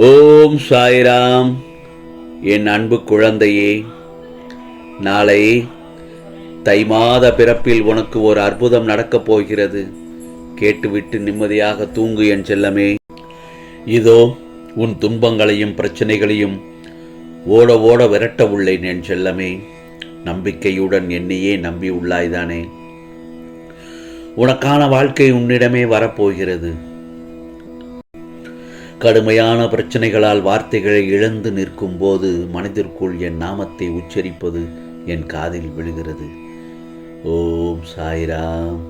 ஓம் சாய்ராம். என் அன்பு குழந்தையே, நாளை தை மாத பிறப்பில் உனக்கு ஒரு அற்புதம் நடக்கப் போகிறது. கேட்டுவிட்டு நிம்மதியாக தூங்கு என் செல்லமே. இதோ உன் துன்பங்களையும் பிரச்சனைகளையும் ஓட ஓட விரட்ட உள்ளேன் என் செல்லமே. நம்பிக்கையுடன் என்னையே நம்பி உள்ளாய்தானே? உனக்கான வாழ்க்கை உன்னிடமே வரப்போகிறது. கடுமையான பிரச்சனைகளால் வார்த்தைகளை இழந்து நிற்கும் போது மனதிற்குள் என் நாமத்தை உச்சரிப்பது என் காதில் விழுகிறது. ஓம் சாய்ராம்,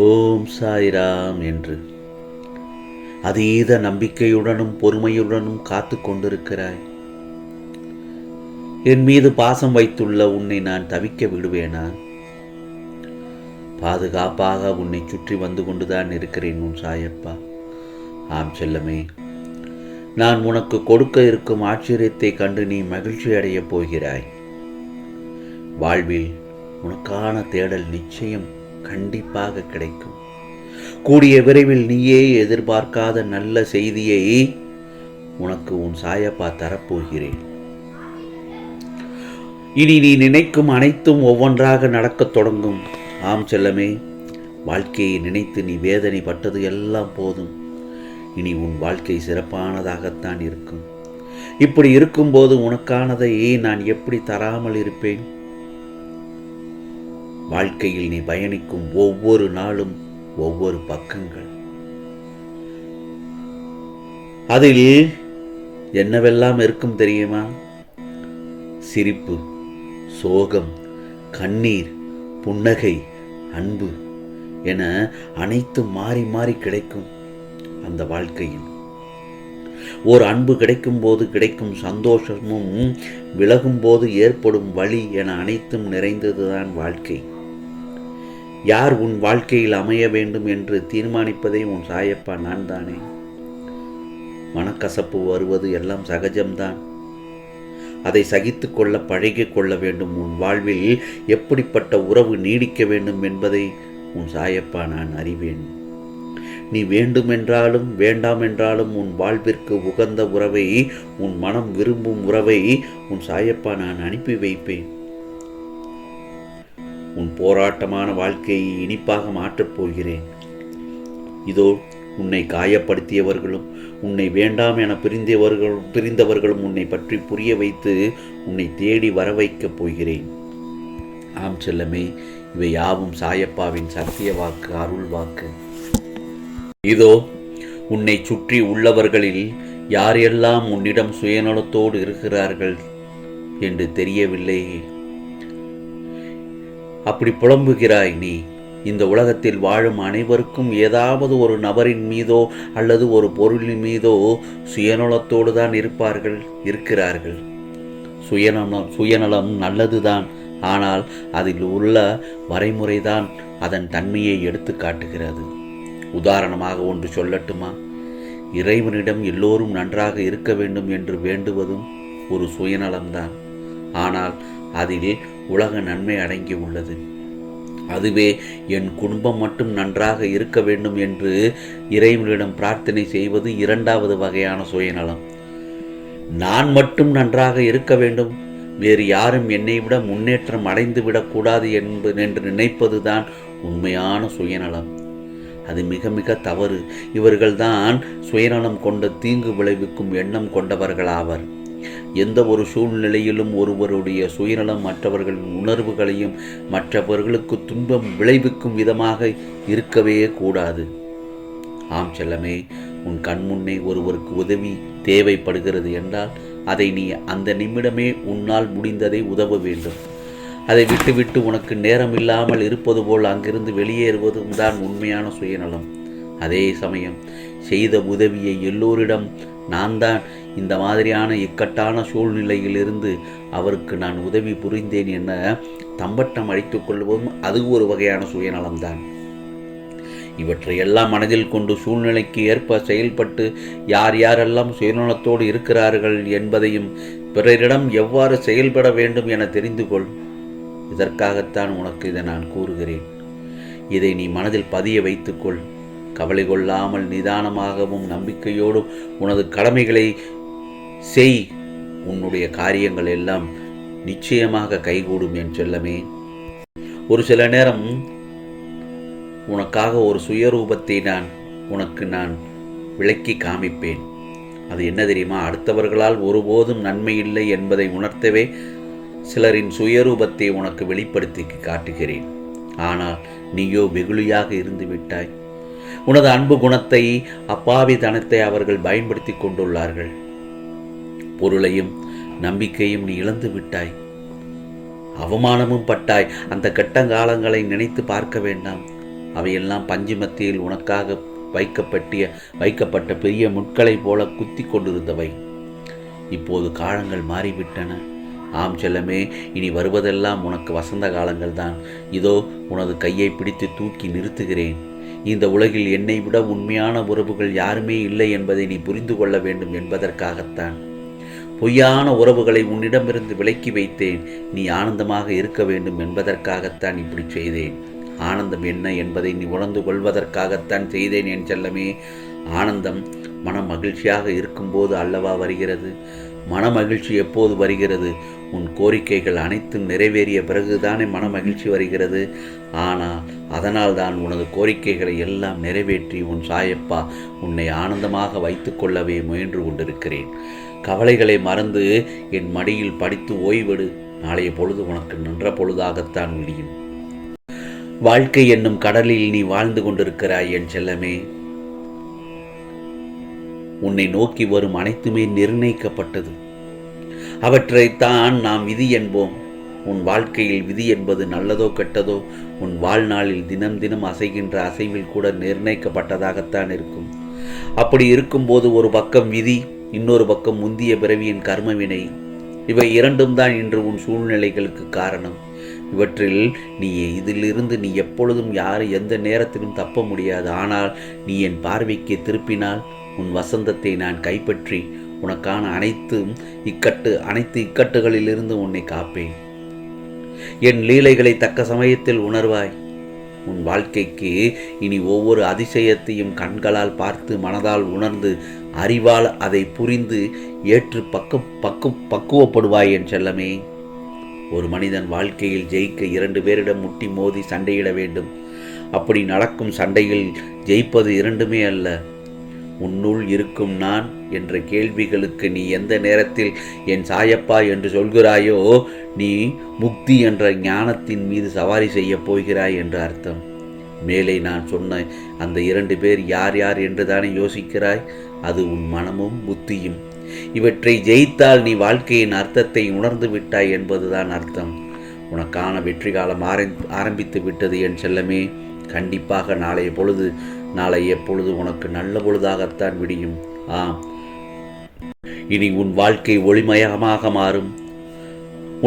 ஓம் சாய்ராம் என்று அதீத நம்பிக்கையுடனும் பொறுமையுடனும் காத்து கொண்டிருக்கிறாய். என் மீது பாசம் வைத்துள்ள உன்னை நான் தவிக்க விடுவேனா? பாதுகாப்பாக உன்னை சுற்றி வந்து கொண்டுதான் இருக்கிறேன் உன் சாயப்பா. ஆம் செல்லமே, நான் உனக்கு கொடுக்க இருக்கும் ஆச்சரியத்தை கண்டு நீ மகிழ்ச்சி அடையப் போகிறாய். வாழ்வில் உனக்கான தேடல் நிச்சயம் கண்டிப்பாக கிடைக்கும். கூடிய விரைவில் நீயே எதிர்பார்க்காத நல்ல செய்தியை உனக்கு உன் சாயப்பா தரப்போகிறேன். இனி நீ நினைக்கும் அனைத்தும் ஒவ்வொன்றாக நடக்கத் தொடங்கும். ஆம் செல்லமே, வாழ்க்கையை நினைத்து நீ வேதனை பட்டது எல்லாம் போதும். இனி உன் வாழ்க்கை சிறப்பானதாகத்தான் இருக்கும். இப்படி இருக்கும்போது உனக்கானதை நான் எப்படி தராமல் இருப்பேன்? வாழ்க்கையில் நீ பயணிக்கும் ஒவ்வொரு நாளும் ஒவ்வொரு பக்கங்கள். அதில் என்னவெல்லாம் இருக்கும் தெரியுமா? சிரிப்பு, சோகம், கண்ணீர், புன்னகை, அன்பு என அனைத்தும் மாறி மாறி கிடைக்கும். அந்த வாழ்க்கையில் ஒரு அன்பு கிடைக்கும் போது கிடைக்கும் சந்தோஷமும் விலகும் போது ஏற்படும் வலி என அனைத்தும் நிறைந்ததுதான் வாழ்க்கை. யார் உன் வாழ்க்கையில் அமைய வேண்டும் என்று தீர்மானிப்பதே உன் சாயப்பா நான் தானே. மனக்கசப்பு வருவது எல்லாம் சகஜம்தான். அதை சகித்து கொள்ள பழகி கொள்ள வேண்டும். உன் வாழ்வில் எப்படிப்பட்ட உறவு நீடிக்க வேண்டும் என்பதை உன் சாயப்பா நான் அறிவேன். நீ வேண்டுமென்றாலும் வேண்டாம் என்றாலும் உன் வாழ்விற்கு உகந்த உறவை, உன் மனம் விரும்பும் உறவை உன் சாயப்பா நான் அனுப்பி வைப்பேன். உன் போராட்டமான வாழ்க்கையை இனிப்பாக மாற்றப் போகிறேன். இதோ உன்னை காயப்படுத்தியவர்களும் உன்னை வேண்டாம் என பிரிந்தவர்களும் உன்னை பற்றி புரிய வைத்து உன்னை தேடி வர வைக்கப் போகிறேன். ஆம் செல்லமே, இவை யாவும் சாயப்பாவின் சத்திய வாக்கு, அருள் வாக்கு. இதோ உன்னை சுற்றி உள்ளவர்களில் யாரெல்லாம் உன்னிடம் சுயநலத்தோடு இருக்கிறார்கள் என்று தெரியவில்லை. அப்படி புலம்புகிறாய் நீ. இந்த உலகத்தில் வாழும் அனைவருக்கும் ஏதாவது ஒரு நபரின் மீதோ அல்லது ஒரு பொருளின் மீதோ சுயநலத்தோடு தான் இருக்கிறார்கள். சுயநலம் நல்லதுதான். ஆனால் அதில் உள்ள வரைமுறைதான் அதன் தன்மையை எடுத்து காட்டுகிறது. உதாரணமாக ஒன்று சொல்லட்டுமா? இறைவனிடம் எல்லோரும் நன்றாக இருக்க வேண்டும் என்று வேண்டுவதும் ஒரு சுயநலம்தான். ஆனால் அதில் உலக நன்மை அடங்கி உள்ளது. அதுவே என் குடும்பம் மட்டும் நன்றாக இருக்க வேண்டும் என்று இறைவனிடம் பிரார்த்தனை செய்வது இரண்டாவது வகையான சுயநலம். நான் மட்டும் நன்றாக இருக்க வேண்டும், வேறு யாரும் என்னை விட முன்னேற்றம் அடைந்து விடக்கூடாது என்று நினைப்பதுதான் உண்மையான சுயநலம். அது மிக மிக தவறு. இவர்கள்தான் சுயநலம் கொண்ட தீங்கு விளைவிக்கும் எண்ணம் கொண்டவர்களாவர். எந்த ஒரு சூழ்நிலையிலும் ஒருவருடைய சுயநலம் மற்றவர்களின் உணர்வுகளையும் மற்றவர்களுக்கு துன்பம் விளைவிக்கும் விதமாக இருக்கவே கூடாது. ஆம் செல்லமே, உன் கண்முன்னே ஒருவருக்கு உதவி தேவைப்படுகிறது என்றால் அதை நீ அந்த நிமிடமே உன்னால் முடிந்ததை உதவ வேண்டும். அதை விட்டுவிட்டு உனக்கு நேரம் இல்லாமல் இருப்பது போல் அங்கிருந்து வெளியேறுவதும் தான் உண்மையான சுயநலம். அதே சமயம் செய்த உதவியை எல்லோரிடம் நான் தான் இந்த மாதிரியான இக்கட்டான சூழ்நிலையிலிருந்து அவருக்கு நான் உதவி புரிந்தேன் என தம்பட்டம் அடித்துக் கொள்வதும் அது ஒரு வகையான சுயநலம்தான். இவற்றையெல்லாம் மனதில் கொண்டு சூழ்நிலைக்கு ஏற்ப செயல்பட்டு யார் யாரெல்லாம் சுயநலத்தோடு இருக்கிறார்கள் என்பதையும் பிறரிடம் எவ்வாறு செயல்பட வேண்டும் என தெரிந்து கொள். இதற்காகத்தான் உனக்கு இதை நான் கூறுகிறேன். இதை நீ மனதில் பதிய வைத்துக்கொள். கவலை கொள்ளாமல் நிதானமாகவும் நம்பிக்கையோடும் உனது கடமைகளை செய். உன்னுடைய காரியங்கள் எல்லாம் நிச்சயமாக கைகூடும் என் செல்லமே. ஒரு சில நேரம் உனக்காக ஒரு சுயரூபத்தை உனக்கு நான் விளக்கி காமிப்பேன். அது என்ன தெரியுமா? அடுத்தவர்களால் ஒருபோதும் நன்மை இல்லை என்பதை உணர்த்தவே சிலரின் சுயரூபத்தை உனக்கு வெளிப்படுத்தி காட்டுகிறேன். ஆனால் நீயோ வெகுளியாக இருந்து விட்டாய். உனது அன்பு குணத்தை, அப்பாவி தனத்தை அவர்கள் பயன்படுத்தி கொண்டுள்ளார்கள். பொருளையும் நம்பிக்கையும் நீ இழந்து விட்டாய். அவமானமும் பட்டாய். அந்த கட்டங்காலங்களை நினைத்து பார்க்க வேண்டாம். அவையெல்லாம் பஞ்சு மத்தியில் உனக்காக வைக்கப்பட்ட பெரிய முட்களை போல குத்தி கொண்டிருந்தவை. இப்போது காலங்கள் மாறிவிட்டன. ஆம் செல்லமே, இனி வருவதெல்லாம் உனக்கு வசந்த காலங்கள் தான். இதோ உனது கையை பிடித்து தூக்கி நிறுத்துகிறேன். இந்த உலகில் என்னை விட உண்மையான உறவுகள் யாருமே இல்லை என்பதை நீ புரிந்து கொள்ள வேண்டும் என்பதற்காகத்தான். பொய்யான உறவுகளை உன்னிடமிருந்து விலக்கி வைத்தேன். நீ ஆனந்தமாக இருக்க வேண்டும் என்பதற்காகத்தான் இப்படி செய்தேன். ஆனந்தம் என்ன என்பதை நீ உணர்ந்து கொள்வதற்காகத்தான் செய்தேன் என் செல்லமே. ஆனந்தம் மன மகிழ்ச்சியாக இருக்கும்போது அல்லவா வருகிறது? மன மகிழ்ச்சி எப்போது வருகிறது? உன் கோரிக்கைகள் அனைத்தும் நிறைவேறிய பிறகுதானே மன மகிழ்ச்சி வருகிறது. ஆனால் அதனால் தான் உனது கோரிக்கைகளை எல்லாம் நிறைவேற்றி உன் சாயப்பா உன்னை ஆனந்தமாக வைத்து கொள்ளவே முயன்று கொண்டிருக்கிறேன். கவலைகளை மறந்து என் மடியில் படித்து ஓய்வெடு. நாளைய பொழுது உனக்கு நன்ற பொழுதாகத்தான் விடியும். வாழ்க்கை என்னும் கடலில் நீ வாழ்ந்து கொண்டிருக்கிறாய் என் செல்லமே. உன்னை நோக்கி வரும் அனைத்துமே நிர்ணயிக்கப்பட்டது. அவற்றைத்தான் நாம் விதி என்போம். உன் வாழ்க்கையில் விதி என்பது நல்லதோ கெட்டதோ உன் வாழ்நாளில் தினம் தினம் அசைகின்ற அசைவில் கூட நிர்ணயிக்கப்பட்டதாகத்தான் இருக்கும். அப்படி இருக்கும்போது ஒரு பக்கம் விதி, இன்னொரு பக்கம் முந்திய பிறவியின் கர்மவினை. இவை இரண்டும் தான் இன்று உன் சூழ்நிலைகளுக்கு காரணம். இதிலிருந்து நீ எப்பொழுதும் எந்த நேரத்திலும் தப்ப முடியாது. ஆனால் நீ என் பார்வைக்கு திருப்பினால் உன் வசந்தத்தை நான் கைப்பற்றி உனக்கான அனைத்து இக்கட்டுகளிலிருந்து உன்னை காப்பேன். என் லீலைகளை தக்க சமயத்தில் உணர்வாய். உன் வாழ்க்கைக்கு இனி ஒவ்வொரு அதிசயத்தையும் கண்களால் பார்த்து மனதால் உணர்ந்து அறிவால் அதை புரிந்து ஏற்று பக்குவப்படுவாய் என் செல்லமே. ஒரு மனிதன் வாழ்க்கையில் ஜெயிக்க 2 பேரிடம் முட்டி மோதி சண்டையிட வேண்டும். அப்படி நடக்கும் சண்டையில் ஜெயிப்பது 2மே அல்ல. உன்னுள் இருக்கும் நான் என்ற கேள்விகளுக்கு நீ எந்த நேரத்தில் என் சாயப்பா என்று சொல்கிறாயோ நீ முக்தி என்ற ஞானத்தின் மீது சவாரி செய்ய போகிறாய் என்று அர்த்தம். மேலே நான் சொன்ன அந்த 2 பேர் யார் யார் என்று தானே யோசிக்கிறாய்? அது உன் மனமும் புத்தியும். இவற்றை ஜெயித்தால் நீ வாழ்க்கையின் அர்த்தத்தை உணர்ந்து விட்டாய் என்பதுதான் அர்த்தம். உனக்கான வெற்றி காலம் ஆரம்பித்து விட்டது என் செல்லமே. கண்டிப்பாக நாளைய பொழுது உனக்கு நல்ல பொழுதாகத்தான் விடியும். ஆம், இனி உன் வாழ்க்கை ஒளிமயமாக மாறும்.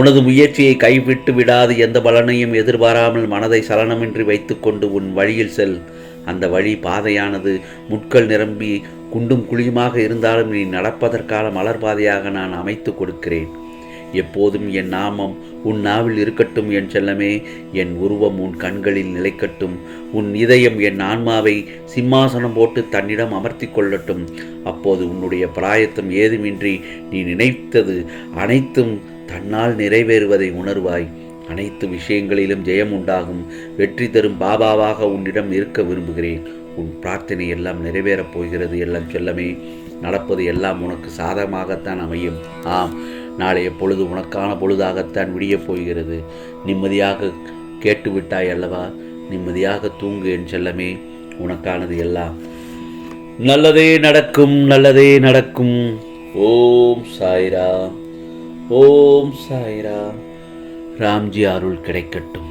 உனது முயற்சியை கைவிட்டு விடாது. எந்த பலனையும் எதிர்பாராமல் மனதை சலனமின்றி வைத்துக்கொண்டு உன் வழியில் செல். அந்த வழி பாதையானது முட்கள் நிரம்பி குண்டும் குழியுமாக இருந்தாலும் நீ நடப்பதற்கான மலர் பாதையாக நான் அமைத்து கொடுக்கிறேன். எப்போதும் என் நாமம் உன் நாவில் இருக்கட்டும் என் செல்லமே. என் உருவம் உன் கண்களில் நிலைக்கட்டும். உன் இதயம் என் ஆன்மாவை சிம்மாசனம் போட்டு தன்னிடம் அமர்த்தி கொள்ளட்டும். அப்போது உன்னுடைய பிராயத்தம் ஏதுமின்றி நீ நினைத்தது அனைத்தும் தன்னால் நிறைவேறுவதை உணர்வாய். அனைத்து விஷயங்களிலும் ஜெயம் உண்டாகும். வெற்றி தரும் பாபாவாக உன்னிடம் இருக்க விரும்புகிறேன். உன் பிரார்த்தனை எல்லாம் நிறைவேறப் போகிறது எல்லாம் செல்லமே. நடப்பது எல்லாம் உனக்கு சாதகமாகத்தான் அமையும். ஆம், நாளைய பொழுது உனக்கான பொழுதாகத்தான் விடியப் போகிறது. நிம்மதியாக கேட்டுவிட்டாய் அல்லவா? நிம்மதியாக தூங்கு என் செல்லமே. உனக்கானது எல்லாம் நல்லதே நடக்கும், நல்லதே நடக்கும். ஓம் சாய்ராம், ஓம் சாய்ராம். ராம்ஜி அருள் கிடைக்கட்டும்.